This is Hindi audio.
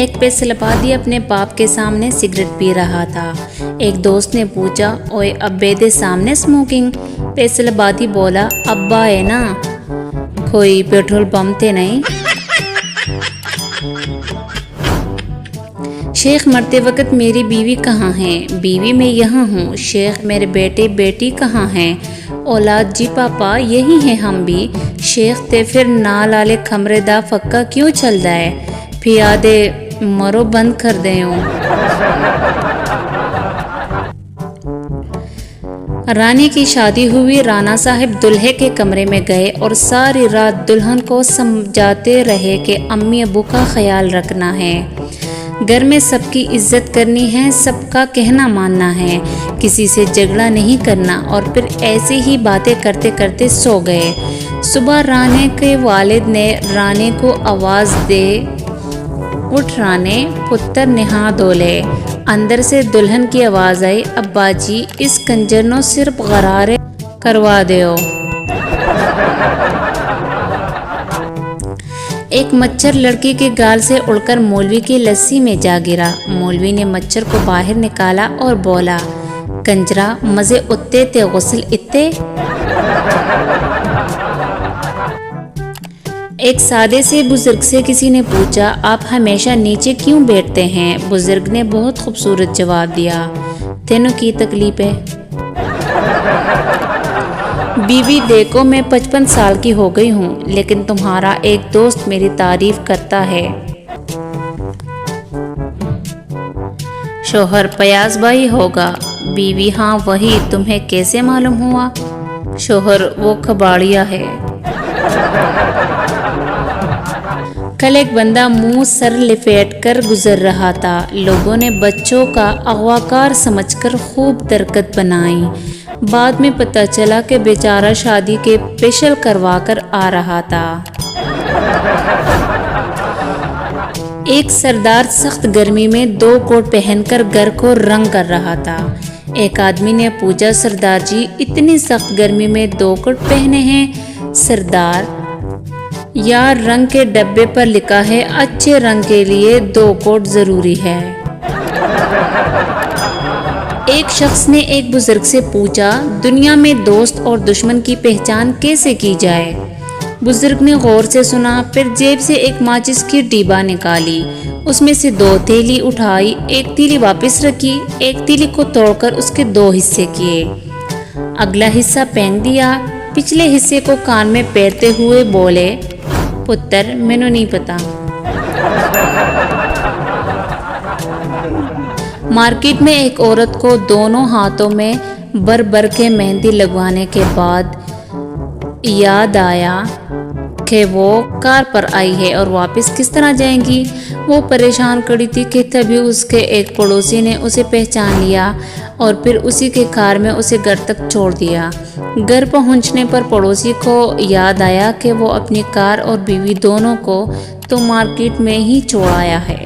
एक फैसलाबादी अपने बाप के सामने सिगरेट पी रहा था। एक दोस्त ने पूछा, ओए अब्बे दे सामने स्मोकिंग? फैसलाबादी बोला, अब्बा है ना, कोई पेट्रोल पंप थे नहीं। शेख मरते वक्त मेरी बीवी कहाँ है? बीवी मैं यहाँ हूँ। शेख मेरे बेटे बेटी कहाँ हैं? औलाद जी पापा यही हैं हम भी। शेख ते फिर नाल आले खमरे दा फक्का क्यों चल रहा है? फियादे मरो बंद कर दे। रानी की शादी हुई। राणा साहब दुल्हे के कमरे में गए और सारी रात दुल्हन को समझाते रहे कि अम्मी अबू का ख्याल रखना है, घर में सबकी इज्जत करनी है, सबका कहना मानना है, किसी से झगड़ा नहीं करना। और फिर ऐसे ही बातें करते करते सो गए। सुबह रानी के वालिद ने रानी को आवाज़ दे, उठ रानी, पुत्र नहा धो ले। अंदर से दुल्हन की आवाज़ आई, अब्बा जी इस कंजर नो सिर्फ गरारे करवा दो। एक मच्छर लड़की के गाल से उड़कर मौलवी की लस्सी में जा गिरा। मौलवी ने मच्छर को बाहर निकाला और बोला, कंजरा मज़े उतने ते गुस्ल इत्ते। एक सादे से बुजुर्ग से किसी ने पूछा, आप हमेशा नीचे क्यों बैठते हैं? बुजुर्ग ने बहुत खूबसूरत जवाब दिया, तेनों की तकलीफ है। बीवी देखो मैं 55 साल की हो गई हूँ, लेकिन तुम्हारा एक दोस्त मेरी तारीफ करता है। शोहर पयास भाई होगा। बीवी हाँ वही, तुम्हें कैसे मालूम हुआ? शोहर वो कबाड़िया है। कल एक बंदा मुंह सर लिपेट कर गुजर रहा था। लोगों ने बच्चों का अगवाकार समझकर खूब दरकत बनाई। बाद में पता चला कि बेचारा शादी के फेशियल करवा कर आ रहा था। एक सरदार सख्त गर्मी में 2 कोट पहनकर घर को रंग कर रहा था। एक आदमी ने पूछा, सरदार जी इतनी सख्त गर्मी में 2 कोट पहने हैं? सरदार, यार रंग के डब्बे पर लिखा है अच्छे रंग के लिए 2 कोट जरूरी है। एक शख्स ने एक बुजुर्ग से पूछा, दुनिया में दोस्त और दुश्मन की पहचान कैसे की जाए? बुजुर्ग ने गौर से सुना, फिर जेब से एक माचिस की डिब्बा निकाली, उसमें से 2 तीली उठाई, एक तीली वापस रखी, एक तीली को तोड़कर उसके 2 हिस्से किए, अगला हिस्सा फेंक दिया, पिछले हिस्से को कान में पैरते हुए बोले, पुत्र मैनू नहीं पता। मार्केट में एक औरत को दोनों हाथों में भर भर के मेहंदी लगवाने के बाद याद आया कि वो कार पर आई है और वापस किस तरह जाएंगी। वो परेशान खड़ी थी कि तभी उसके एक पड़ोसी ने उसे पहचान लिया और फिर उसी के कार में उसे घर तक छोड़ दिया। घर पहुंचने पर पड़ोसी को याद आया कि वो अपनी कार और बीवी दोनों को तो मार्केट में ही छोड़ आया है।